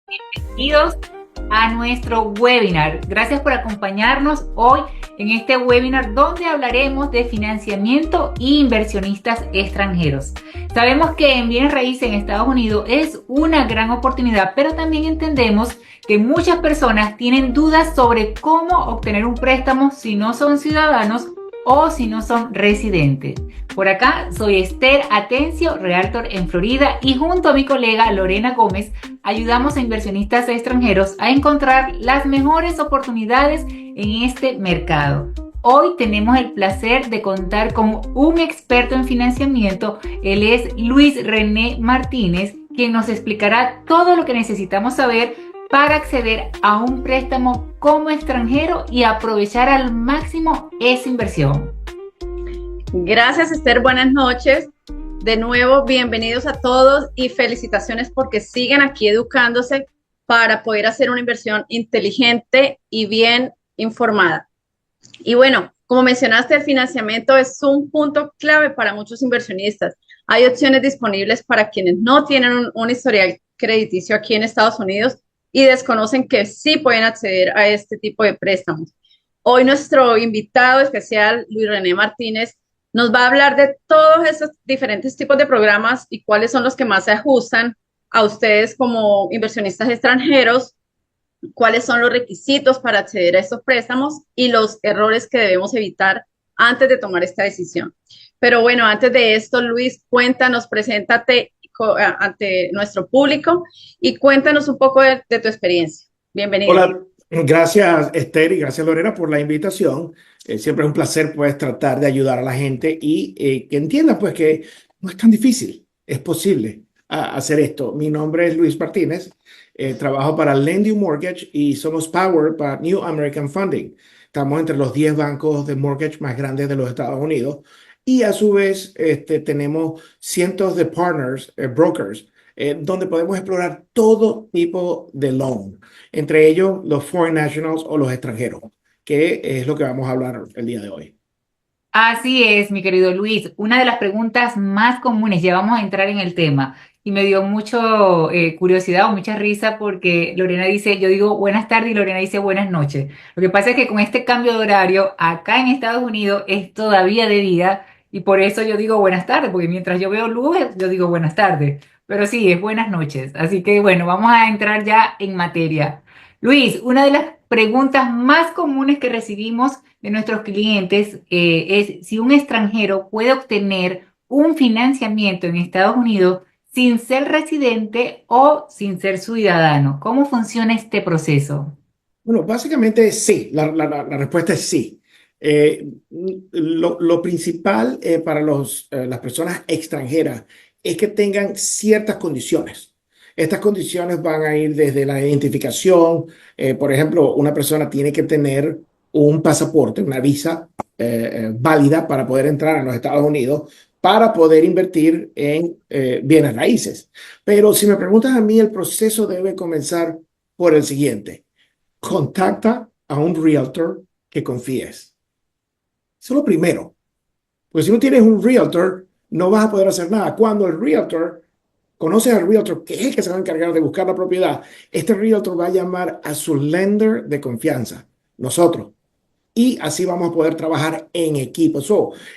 Bienvenidos a nuestro webinar. Gracias por acompañarnos hoy en este webinar donde hablaremos de financiamiento e inversionistas extranjeros. Sabemos que en bienes raíces en Estados Unidos es una gran oportunidad, pero también entendemos que muchas personas tienen dudas sobre cómo obtener un préstamo si no son ciudadanos o si no son residentes. Por acá soy Esther Atencio, Realtor en Florida, y junto a mi colega Lorena Gómez ayudamos a inversionistas extranjeros a encontrar las mejores oportunidades en este mercado. Hoy tenemos el placer de contar con un experto en financiamiento. Él es Luis René Martínez, quien nos explicará todo lo que necesitamos saber para acceder a un préstamo como extranjero y aprovechar al máximo esa inversión. Gracias, Esther. Buenas noches. De nuevo, bienvenidos a todos y felicitaciones porque siguen aquí educándose para poder hacer una inversión inteligente y bien informada. Y bueno, como mencionaste, el financiamiento es un punto clave para muchos inversionistas. Hay opciones disponibles para quienes no tienen un historial crediticio aquí en Estados Unidos y desconocen que sí pueden acceder a este tipo de préstamos. Hoy nuestro invitado especial, Luis René Martínez, nos va a hablar de todos esos diferentes tipos de programas y cuáles son los que más se ajustan a ustedes como inversionistas extranjeros, cuáles son los requisitos para acceder a estos préstamos y los errores que debemos evitar antes de tomar esta decisión. Pero bueno, antes de esto, Luis, cuéntanos, preséntate ante nuestro público y cuéntanos un poco de tu experiencia. Bienvenido. Hola, gracias Esther y gracias Lorena por la invitación. Siempre es un placer pues tratar de ayudar a la gente y que entiendan pues que no es tan difícil, es posible hacer esto. Mi nombre es Luis Martínez, trabajo para Lend Mortgage y somos Powered by New American Funding. Estamos entre los 10 bancos de mortgage más grandes de los Estados Unidos y a su vez tenemos cientos de partners, brokers, donde podemos explorar todo tipo de loan, entre ellos los foreign nationals o los extranjeros, que es lo que vamos a hablar el día de hoy. Así es, mi querido Luis. Una de las preguntas más comunes, ya vamos a entrar en el tema, y me dio mucho curiosidad o mucha risa porque Lorena dice, yo digo buenas tardes y Lorena dice buenas noches. Lo que pasa es que con este cambio de horario, acá en Estados Unidos es todavía de día y por eso yo digo buenas tardes, porque mientras yo veo luz, yo digo buenas tardes. Pero sí, es buenas noches. Así que bueno, vamos a entrar ya en materia. Luis, una de las preguntas más comunes que recibimos de nuestros clientes es si un extranjero puede obtener un financiamiento en Estados Unidos sin ser residente o sin ser ciudadano. ¿Cómo funciona este proceso? Bueno, básicamente sí, la respuesta es sí. Lo principal para las personas extranjeras es que tengan ciertas condiciones. Estas condiciones van a ir desde la identificación. Por ejemplo, una persona tiene que tener un pasaporte, una visa válida para poder entrar a los Estados Unidos, para poder invertir en bienes raíces. Pero si me preguntas a mí, el proceso debe comenzar por el siguiente: contacta a un realtor que confíes. Eso es lo primero. Porque si no tienes un realtor, no vas a poder hacer nada. Cuando el realtor, conoces al realtor, que es el que se va a encargar de buscar la propiedad, este realtor va a llamar a su lender de confianza, nosotros. Y así vamos a poder trabajar en equipo.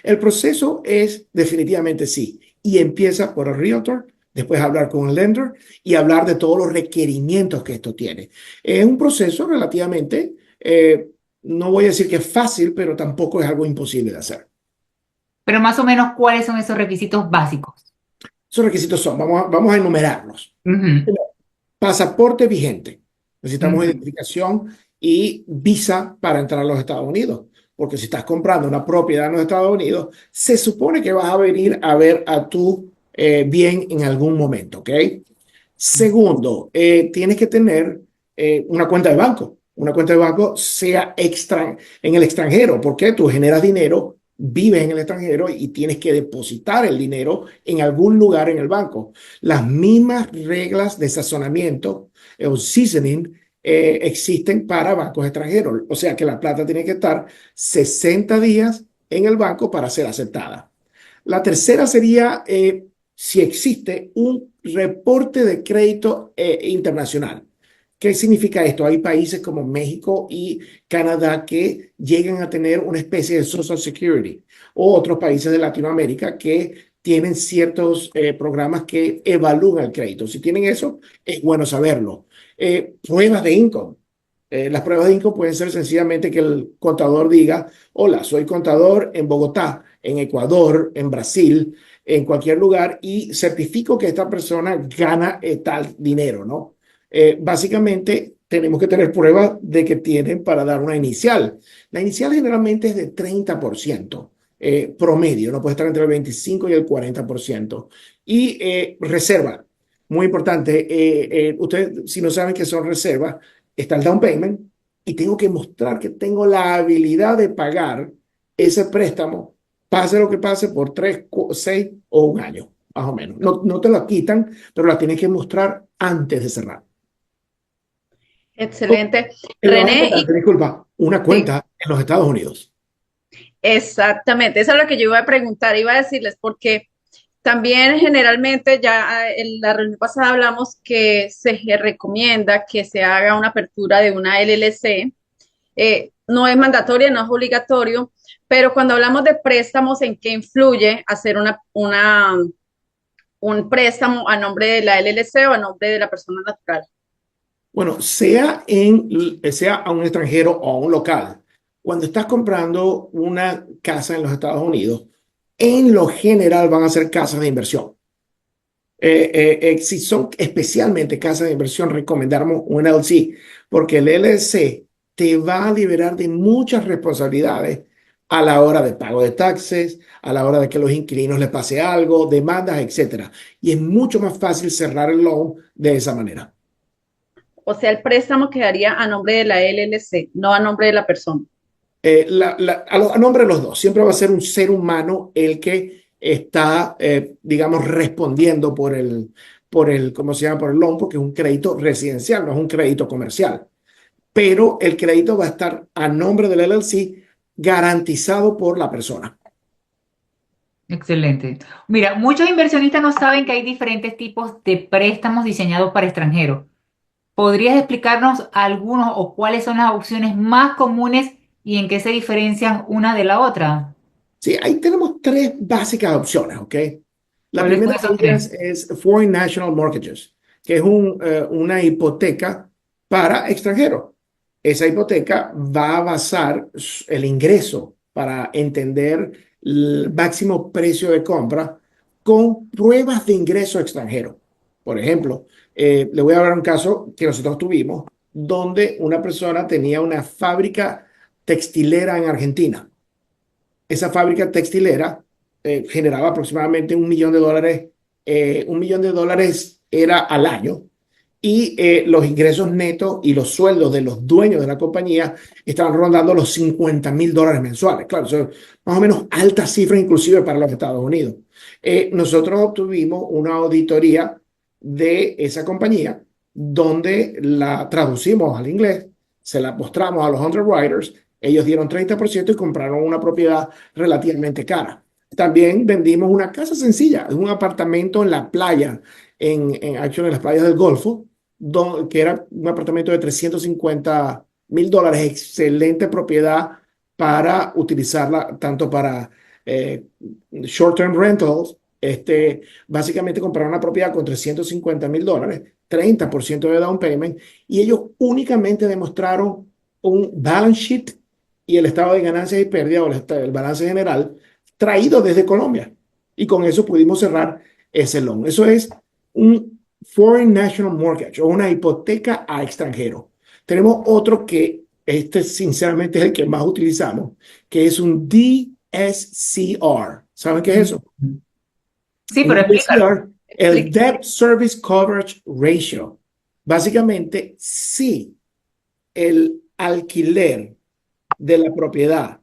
El proceso es definitivamente sí. Y empieza por el realtor, después hablar con el lender y hablar de todos los requerimientos que esto tiene. Es un proceso relativamente, no voy a decir que es fácil, pero tampoco es algo imposible de hacer. Pero más o menos, ¿cuáles son esos requisitos básicos? Esos requisitos son, vamos a enumerarlos. Ujú, Pasaporte vigente. Necesitamos ujú. identificación y visa para entrar a los Estados Unidos. Porque si estás comprando una propiedad en los Estados Unidos, se supone que vas a venir a ver a tu bien en algún momento, ¿ok? Segundo, tienes que tener una cuenta de banco. Una cuenta de banco sea en el extranjero, porque tú generas dinero, vives en el extranjero y tienes que depositar el dinero en algún lugar en el banco. Las mismas reglas de sazonamiento o seasoning existen para bancos extranjeros. O sea que la plata tiene que estar 60 días en el banco para ser aceptada. La tercera sería si existe un reporte de crédito internacional. ¿Qué significa esto? Hay países como México y Canadá que llegan a tener una especie de Social Security, o otros países de Latinoamérica que tienen ciertos programas que evalúan el crédito. Si tienen eso, es bueno saberlo. Pruebas de income. Las pruebas de income pueden ser sencillamente que el contador diga: hola, soy contador en Bogotá, en Ecuador, en Brasil, en cualquier lugar, y certifico que esta persona gana tal dinero, ¿no? Básicamente tenemos que tener pruebas de que tienen para dar una inicial. La inicial generalmente es de 30%, promedio, no puede estar entre el 25 y el 40%. Y reserva, muy importante. Ustedes, si no saben qué son reservas, está el down payment, y tengo que mostrar que tengo la habilidad de pagar ese préstamo, pase lo que pase, por 3, 6 o un año, más o menos. No, no te la quitan, pero la tienes que mostrar antes de cerrar. Excelente. Lo más René, importante, disculpa, una sí, cuenta en los Estados Unidos. exactamente. Eso es lo que yo iba a preguntar, iba a decirles, porque también generalmente ya en la reunión pasada hablamos que se recomienda que se haga una apertura de una LLC. No es mandatoria, no es obligatorio, pero cuando hablamos de préstamos, ¿en qué influye hacer un préstamo a nombre de la LLC o a nombre de la persona natural? Bueno, sea a un extranjero o a un local, cuando estás comprando una casa en los Estados Unidos, en lo general van a ser casas de inversión. Si son especialmente casas de inversión, recomendamos un LLC, porque el LLC te va a liberar de muchas responsabilidades a la hora de pago de taxes, a la hora de que los inquilinos les pase algo, demandas, etcétera. Y es mucho más fácil cerrar el loan de esa manera. O sea, el préstamo quedaría a nombre de la LLC, no a nombre de la persona. A nombre de los dos, siempre va a ser un ser humano el que está, digamos, respondiendo ¿cómo se llama? Por el loan, porque es un crédito residencial, no es un crédito comercial. Pero el crédito va a estar a nombre del LLC, garantizado por la persona. Excelente. Mira, muchos inversionistas no saben que hay diferentes tipos de préstamos diseñados para extranjeros. ¿Podrías explicarnos algunos o cuáles son las opciones más comunes y en qué se diferencian una de la otra? Sí, ahí tenemos tres básicas opciones, ¿ok? La ¿Cuáles son primera esos de tres? ellas es Foreign National Mortgages, que es una hipoteca para extranjeros. Esa hipoteca va a basar el ingreso para entender el máximo precio de compra con pruebas de ingreso extranjero. Por ejemplo, le voy a hablar un caso que nosotros tuvimos, donde una persona tenía una fábrica textilera en Argentina. Esa fábrica textilera generaba aproximadamente $1 millón. $1 millón era al año, y los ingresos netos y los sueldos de los dueños de la compañía estaban rondando los $50,000 mensuales. Claro, eso es más o menos alta cifra inclusive para los Estados Unidos. Nosotros obtuvimos una auditoría de esa compañía, donde la traducimos al inglés, se la mostramos a los underwriters, ellos dieron 30% y compraron una propiedad relativamente cara. También vendimos una casa sencilla, un apartamento en la playa, en las playas del Golfo, que era un apartamento de $350,000, excelente propiedad para utilizarla tanto para short-term rentals. Básicamente compraron una propiedad con $350,000, 30% de down payment, y ellos únicamente demostraron un balance sheet y el estado de ganancias y pérdidas, o el balance general, traído desde Colombia. Y con eso pudimos cerrar ese loan. Eso es un Foreign National Mortgage, o una hipoteca a extranjero. Tenemos otro que sinceramente es el que más utilizamos, que es un DSCR. ¿Saben qué es eso? Sí, Un pero explícalo. DSCR, el Debt Service Coverage Ratio. Básicamente, si el alquiler de la propiedad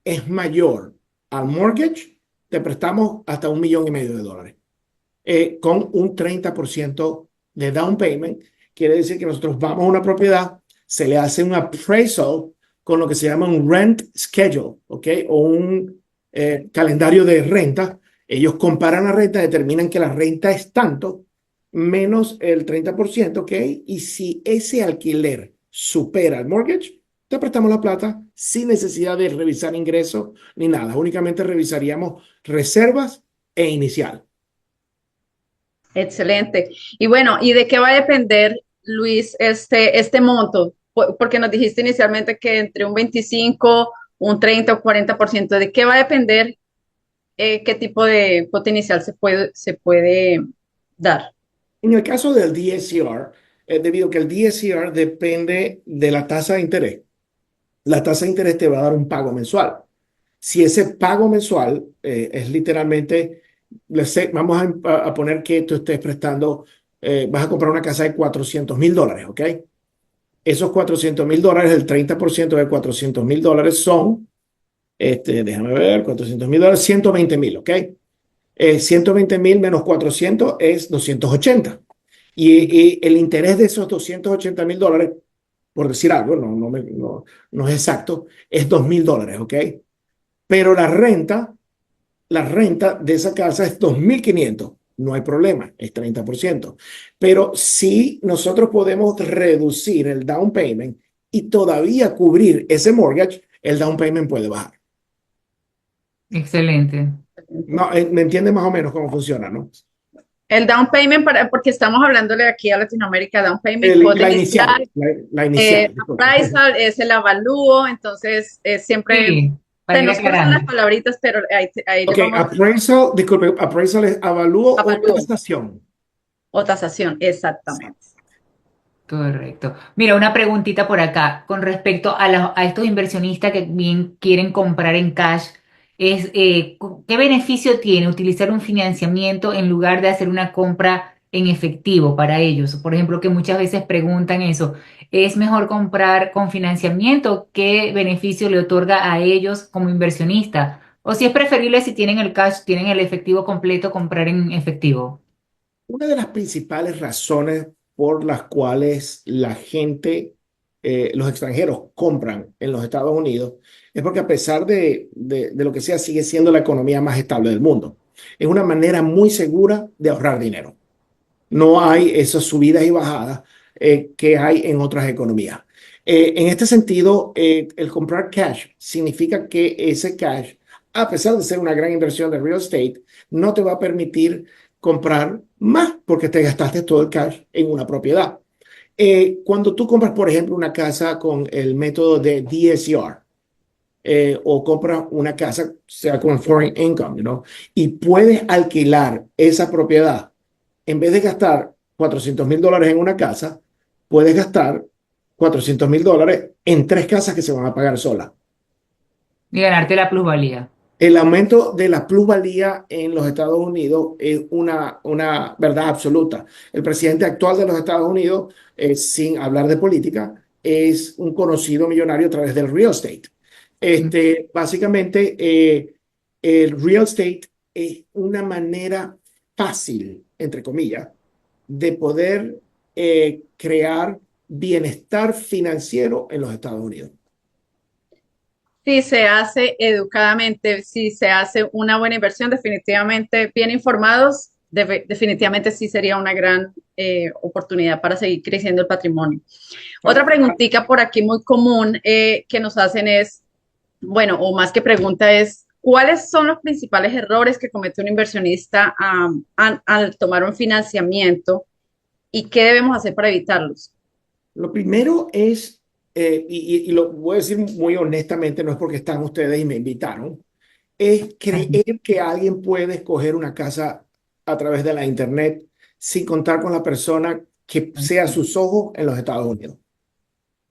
es mayor al mortgage, te prestamos hasta $1,500,000. Con un 30% de down payment. Quiere decir que nosotros vamos a una propiedad, se le hace un appraisal con lo que se llama un rent schedule, ¿ok? O un calendario de renta. Ellos comparan la renta, determinan que la renta es tanto, menos el 30%, ¿ok? Y si ese alquiler supera el mortgage, te prestamos la plata sin necesidad de revisar ingresos ni nada. Únicamente revisaríamos reservas e inicial. Excelente. Y bueno, ¿y de qué va a depender, Luis, este monto? Porque nos dijiste inicialmente que entre un 25, un 30 o 40%. ¿De qué va a depender qué tipo de cuota inicial se puede dar? En el caso del DSCR, debido a que el DSCR depende de la tasa de interés, la tasa de interés te va a dar un pago mensual. Si ese pago mensual es literalmente, vamos a poner que tú estés prestando, vas a comprar una casa de $400,000, ¿ok? Esos $400,000, el 30% de $400,000 son, déjame ver, $400,000, $120,000, ¿ok? 120,000 menos 400 es 280. Y el interés de esos $280,000, por decir algo, no es exacto, es $2,000, ¿ok? Pero la renta de esa casa es 2,500. No hay problema, es 30%. Pero si nosotros podemos reducir el down payment y todavía cubrir ese mortgage, el down payment puede bajar. Excelente. No, ¿me entiende más o menos cómo funciona, no? El down payment, porque estamos hablándole aquí a Latinoamérica, down payment, cuota La inicial, inicial, la inicial. Disculpa. appraisal es el avalúo, entonces siempre Sí, para se ir nos cruzan las aclarando. palabritas, pero ahí le Ok, vamos appraisal, disculpe, appraisal es avalúo a o avalúo tasación. o tasación, Sí. exactamente. Correcto. Mira, una preguntita por acá con respecto a estos inversionistas que bien quieren comprar en cash. ¿Qué beneficio tiene utilizar un financiamiento en lugar de hacer una compra en efectivo para ellos? Por ejemplo, que muchas veces preguntan eso. ¿Es mejor comprar con financiamiento? ¿Qué beneficio le otorga a ellos como inversionista? O si es preferible si tienen el cash, tienen el efectivo completo, comprar en efectivo. Una de las principales razones por las cuales la gente, los extranjeros compran en los Estados Unidos es porque a pesar de lo que sea, sigue siendo la economía más estable del mundo. Es una manera muy segura de ahorrar dinero. No hay esas subidas y bajadas que hay en otras economías. En este sentido, el comprar cash significa que ese cash, a pesar de ser una gran inversión de real estate, no te va a permitir comprar más porque te gastaste todo el cash en una propiedad. Cuando tú compras, por ejemplo, una casa con el método de DSCR, o compras una casa, sea con foreign income, y puedes alquilar esa propiedad, en vez de gastar $400,000 en una casa, puedes gastar $400,000 en 3 casas que se van a pagar solas. Y ganarte la plusvalía. El aumento de la plusvalía en los Estados Unidos es una verdad absoluta. El presidente actual de los Estados Unidos, sin hablar de política, es un conocido millonario a través del real estate. Básicamente, el real estate es una manera fácil, entre comillas, de poder crear bienestar financiero en los Estados Unidos. Si se hace educadamente, si se hace una buena inversión, definitivamente bien informados, definitivamente sí sería una gran oportunidad para seguir creciendo el patrimonio. Otra preguntita por aquí muy común que nos hacen es, bueno, o más que pregunta es, ¿cuáles son los principales errores que comete un inversionista al tomar un financiamiento y qué debemos hacer para evitarlos? Lo primero es, y lo voy a decir muy honestamente, no es porque están ustedes y me invitaron, es creer que alguien puede escoger una casa a través de la internet sin contar con la persona que sea sus ojos en los Estados Unidos.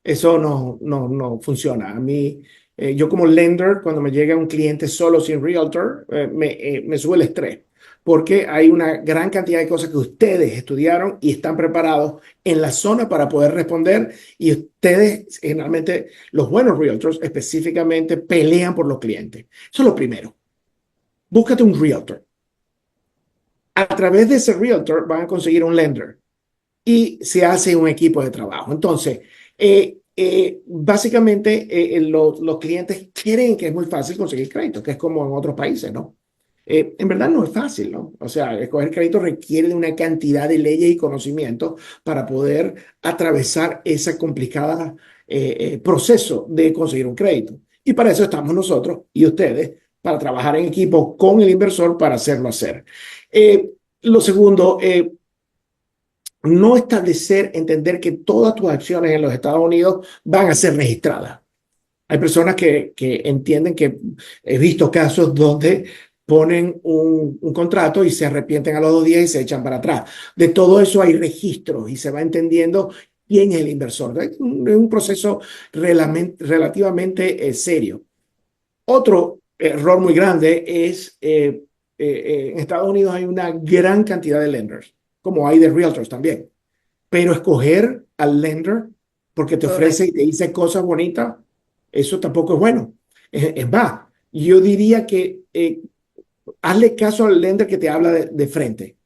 Eso no funciona. A mí, yo como lender, cuando me llega un cliente solo sin realtor, me sube el estrés, porque hay una gran cantidad de cosas que ustedes estudiaron y están preparados en la zona para poder responder, y ustedes, generalmente, los buenos realtors específicamente, pelean por los clientes. Eso es lo primero. Búscate un realtor. A través de ese realtor van a conseguir un lender y se hace un equipo de trabajo. Entonces, básicamente los clientes creen que es muy fácil conseguir crédito, que es como en otros países, ¿no? En verdad no es fácil, ¿no? O sea, escoger crédito requiere de una cantidad de leyes y conocimientos para poder atravesar ese complicado proceso de conseguir un crédito. Y para eso estamos nosotros y ustedes, para trabajar en equipo con el inversor para hacerlo hacer. Lo segundo, no establecer, entender que todas tus acciones en los Estados Unidos van a ser registradas. Hay personas que entienden que he visto casos donde ponen un contrato y se arrepienten a los 2 días y se echan para atrás. De todo eso hay registros y se va entendiendo quién es el inversor. Es un proceso relativamente serio. Otro error muy grande es en Estados Unidos hay una gran cantidad de lenders, como hay de realtors también. Pero escoger al lender porque te Correcto. ofrece y te dice cosas bonitas, eso tampoco es bueno. Es más, yo diría que hazle caso al lender que te habla de frente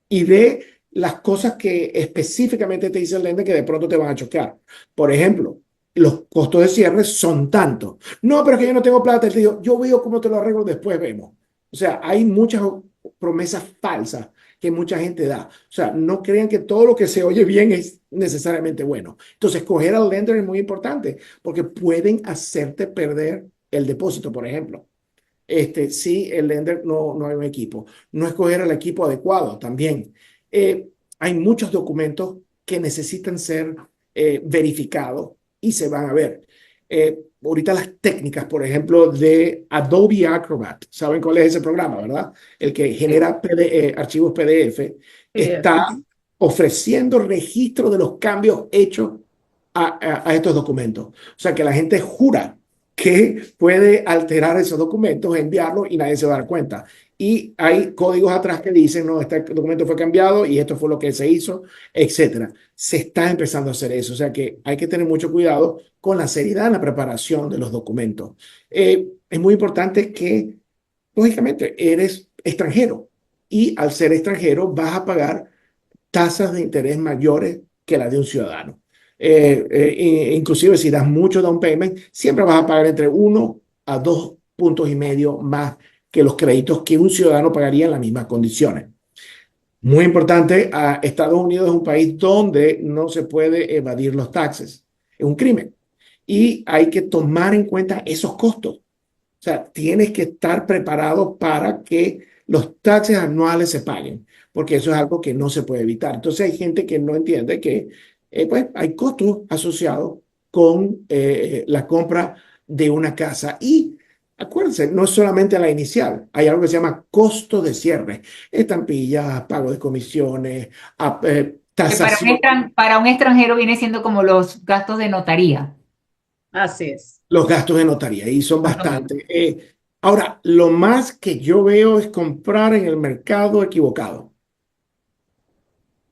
y ve las cosas que específicamente te dice el lender que de pronto te van a chocar. Por ejemplo, los costos de cierre son tantos. No, pero es que yo no tengo plata. Te digo, yo veo cómo te lo arreglo, después vemos. O sea, hay muchas promesas falsas que mucha gente da. O sea, no crean que todo lo que se oye bien es necesariamente bueno. Entonces, escoger al lender es muy importante porque pueden hacerte perder el depósito, por ejemplo. Si el lender no hay un equipo. No escoger el equipo adecuado también. Hay muchos documentos que necesitan ser verificados y se van a ver. Ahorita las técnicas, por ejemplo, de Adobe Acrobat, ¿saben cuál es ese programa, verdad? El que genera archivos PDF, está Ujú. ofreciendo registro de los cambios hechos a estos documentos. O sea, que la gente jura que puede alterar esos documentos, enviarlos y nadie se va a dar cuenta. Y hay códigos atrás que dicen, no, este documento fue cambiado y esto fue lo que se hizo, etcétera. Se está empezando a hacer eso. O sea que hay que tener mucho cuidado con la seriedad en la preparación de los documentos. Es muy importante que, lógicamente, eres extranjero y al ser extranjero vas a pagar tasas de interés mayores que la de un ciudadano. Inclusive si das mucho down payment, siempre vas a pagar entre 1 a 2,5 puntos más que los créditos que un ciudadano pagaría en las mismas condiciones. Muy importante, Estados Unidos es un país donde no se puede evadir los taxes. Es un crimen. Y hay que tomar en cuenta esos costos. O sea, tienes que estar preparado para que los taxes anuales se paguen, porque eso es algo que no se puede evitar. Entonces hay gente que no entiende que pues, hay costos asociados con la compra de una casa. Y acuérdense, no es solamente la inicial, hay algo que se llama costo de cierre, estampillas, pago de comisiones, Que tasación. para un extranjero viene siendo como los gastos de notaría, Así es. Los gastos de notaría, y son más o menos. bastantes. Ahora, lo más que yo veo es comprar en el mercado equivocado.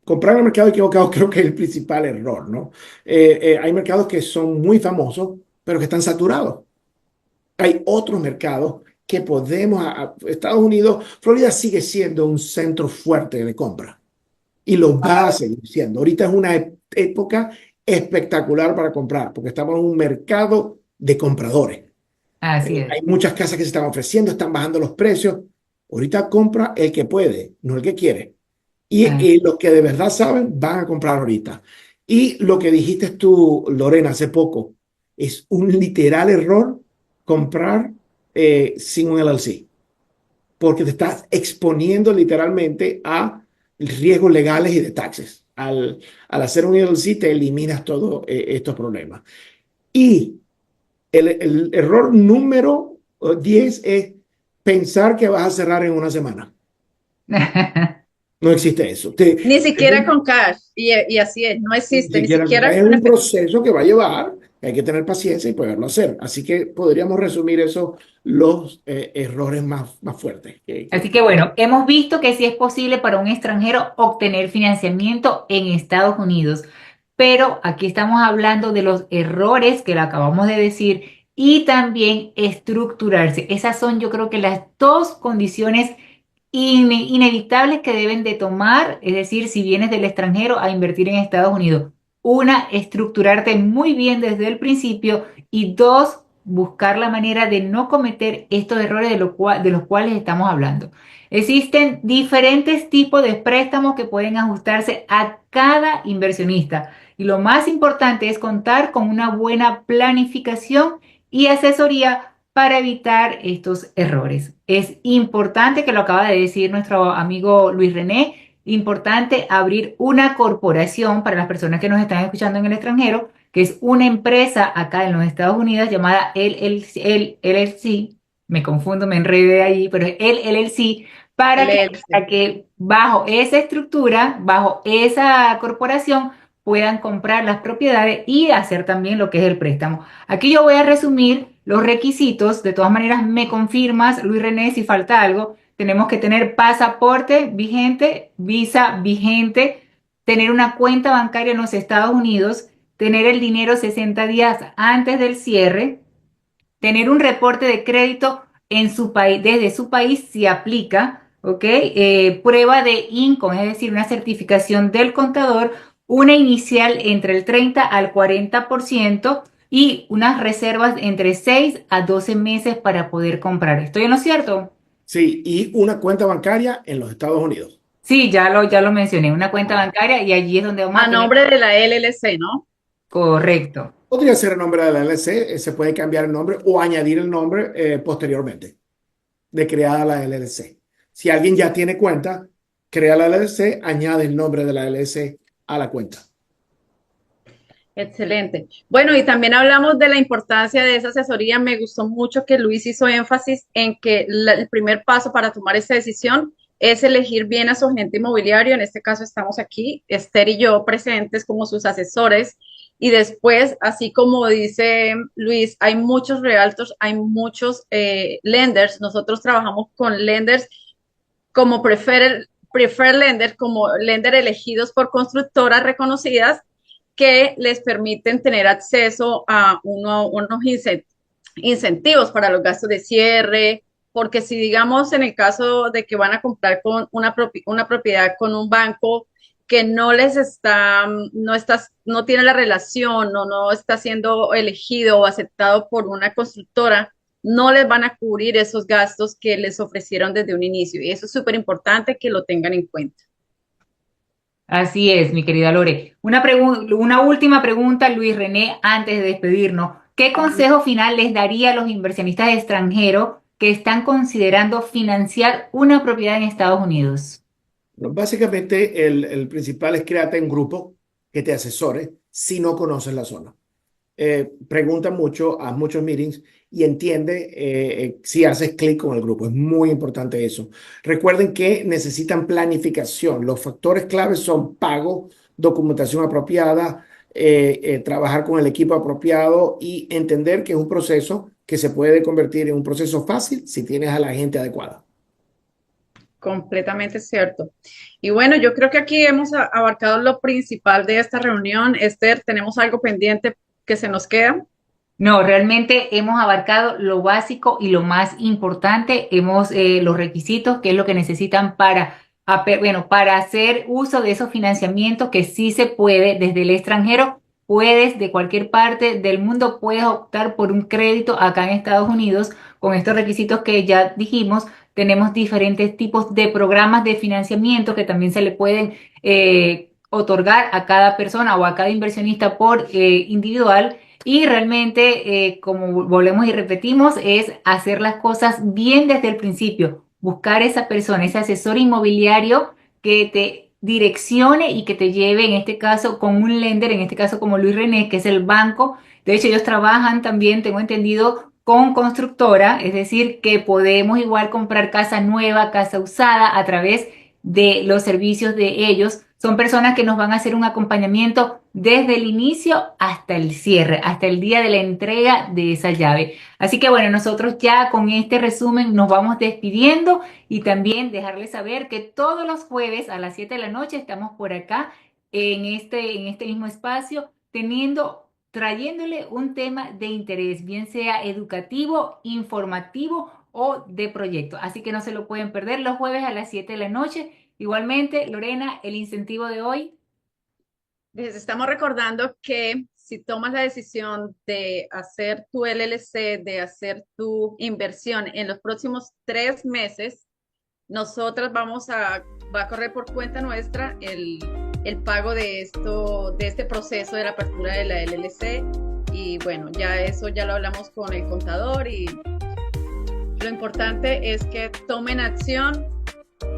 Comprar en el mercado equivocado creo que es el principal error, ¿no? Hay mercados que son muy famosos, pero que están saturados. Hay otros mercados que podemos, Estados Unidos, Florida sigue siendo un centro fuerte de compra y lo va a seguir siendo. Ahorita es una época espectacular para comprar, porque estamos en un mercado de compradores. Así es. Hay muchas casas que se están ofreciendo, están bajando los precios. Ahorita compra el que puede, no el que quiere. Ah, Y los que de verdad saben van a comprar ahorita. Y lo que dijiste tú, Lorena, hace poco, es un literal error comprar sin un LLC, porque te estás exponiendo literalmente a riesgos legales y de taxes. Al hacer un LLC te eliminas todos estos problemas. Y el error número 10 es pensar que vas a cerrar en una semana. No existe eso. Ni siquiera con cash. Y así es, no Ni existe, ni siquiera siquiera es con un efectivo. proceso que va a llevar, hay que tener paciencia y poderlo hacer. Así que podríamos resumir eso, los errores más fuertes. Así que bueno, hemos visto que sí es posible para un extranjero obtener financiamiento en Estados Unidos, pero aquí estamos hablando de los errores que le acabamos de decir y también estructurarse. Esas son, yo creo que las dos condiciones inevitables que deben de tomar, es decir, si vienes del extranjero a invertir en Estados Unidos. Una, estructurarte muy bien desde el principio y dos, buscar la manera de no cometer estos errores de los cuales estamos hablando. Existen diferentes tipos de préstamos que pueden ajustarse a cada inversionista y lo más importante es contar con una buena planificación y asesoría para evitar estos errores. Es importante, que lo acaba de decir nuestro amigo Luis René, importante abrir una corporación para las personas que nos están escuchando en el extranjero, que es una empresa acá en los Estados Unidos llamada LLC, me confundo, me enredé ahí, pero es el LLC, LLC. para que bajo esa estructura, bajo esa corporación, puedan comprar las propiedades y hacer también lo que es el préstamo. Aquí yo voy a resumir los requisitos. De todas maneras, me confirmas, Luis René, si falta algo. Tenemos que tener pasaporte vigente, visa vigente, tener una cuenta bancaria en los Estados Unidos, tener el dinero 60 días antes del cierre, tener un reporte de crédito en su país, desde su país si aplica, ¿ok? Prueba de income, es decir, una certificación del contador, una inicial entre el 30 al 40% y unas reservas entre 6 a 12 meses para poder comprar. ¿Estoy en lo cierto? Sí, y una cuenta bancaria en los Estados Unidos. Sí, ya lo mencioné, una cuenta bancaria y allí es donde vamos A a tener. nombre de la LLC, ¿no? Correcto. Podría ser el nombre de la LLC, se puede cambiar el nombre o añadir el nombre posteriormente de creada la LLC. Si alguien ya tiene cuenta, crea la LLC, añade el nombre de la LLC a la cuenta. Excelente. Bueno, y también hablamos de la importancia de esa asesoría. Me gustó mucho que Luis hizo énfasis en que el primer paso para tomar esa decisión es elegir bien a su agente inmobiliario. En este caso estamos aquí, Esther y yo presentes como sus asesores. Y después, así como dice Luis, hay muchos realtors, hay muchos lenders. Nosotros trabajamos con lenders como prefer lender, como lender elegidos por constructoras reconocidas que les permiten tener acceso a unos incentivos para los gastos de cierre, porque si digamos en el caso de que van a comprar con una propiedad con un banco que no les está, no tiene la relación o no está siendo elegido o aceptado por una constructora, no les van a cubrir esos gastos que les ofrecieron desde un inicio. Y eso es súper importante que lo tengan en cuenta. Así es, mi querida Lore. Una última pregunta, Luis René, antes de despedirnos. ¿Qué consejo final les daría a los inversionistas extranjeros que están considerando financiar una propiedad en Estados Unidos? Bueno, básicamente, el principal es créate un grupo que te asesore si no conoces la zona. Pregunta mucho, haz muchos meetings y entiende si haces clic con el grupo. Es muy importante eso. Recuerden que necesitan planificación. Los factores claves son pago, documentación apropiada, trabajar con el equipo apropiado y entender que es un proceso que se puede convertir en un proceso fácil si tienes a la gente adecuada. Completamente cierto. Y bueno, yo creo que aquí hemos abarcado lo principal de esta reunión. Esther, ¿tenemos algo pendiente que se nos queda? No, realmente hemos abarcado lo básico y lo más importante. Hemos los requisitos, que es lo que necesitan para hacer uso de esos financiamientos que sí se puede desde el extranjero. Puedes, de cualquier parte del mundo, puedes optar por un crédito acá en Estados Unidos con estos requisitos que ya dijimos. Tenemos diferentes tipos de programas de financiamiento que también se le pueden otorgar a cada persona o a cada inversionista por individual. Y realmente, como volvemos y repetimos, es hacer las cosas bien desde el principio, buscar esa persona, ese asesor inmobiliario que te direccione y que te lleve, en este caso, con un lender, en este caso como Luis René, que es el banco. De hecho, ellos trabajan también, tengo entendido, con constructora, es decir, que podemos igual comprar casa nueva, casa usada a través de los servicios de ellos. Son personas que nos van a hacer un acompañamiento desde el inicio hasta el cierre, hasta el día de la entrega de esa llave. Así que bueno, nosotros ya con este resumen nos vamos despidiendo y también dejarles saber que todos los jueves a las 7 de la noche estamos por acá en este mismo espacio trayéndole un tema de interés, bien sea educativo, informativo o de proyecto. Así que no se lo pueden perder los jueves a las 7 de la noche. Igualmente, Lorena, el incentivo de hoy. Les estamos recordando que si tomas la decisión de hacer tu LLC, de hacer tu inversión en los próximos 3 meses, nosotras va a correr por cuenta nuestra el pago de este proceso de la apertura de la LLC. Y bueno, ya eso ya lo hablamos con el contador y lo importante es que tomen acción,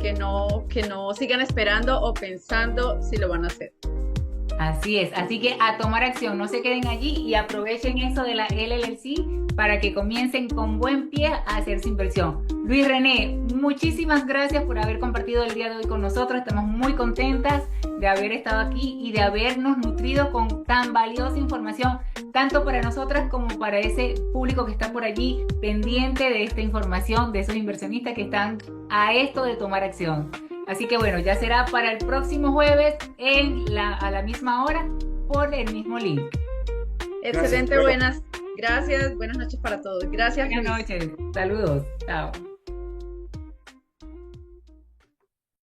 que no sigan esperando o pensando si lo van a hacer. Así es, así que a tomar acción, no se queden allí y aprovechen eso de la LLC para que comiencen con buen pie a hacer su inversión. Luis René, muchísimas gracias por haber compartido el día de hoy con nosotros. Estamos muy contentas de haber estado aquí y de habernos nutrido con tan valiosa información, tanto para nosotras como para ese público que está por allí pendiente de esta información, de esos inversionistas que están a esto de tomar acción. Así que bueno, ya será para el próximo jueves a la misma hora por el mismo link. Excelente, Gracias. buenas noches para todos. Gracias. Buenas noches, saludos, chao.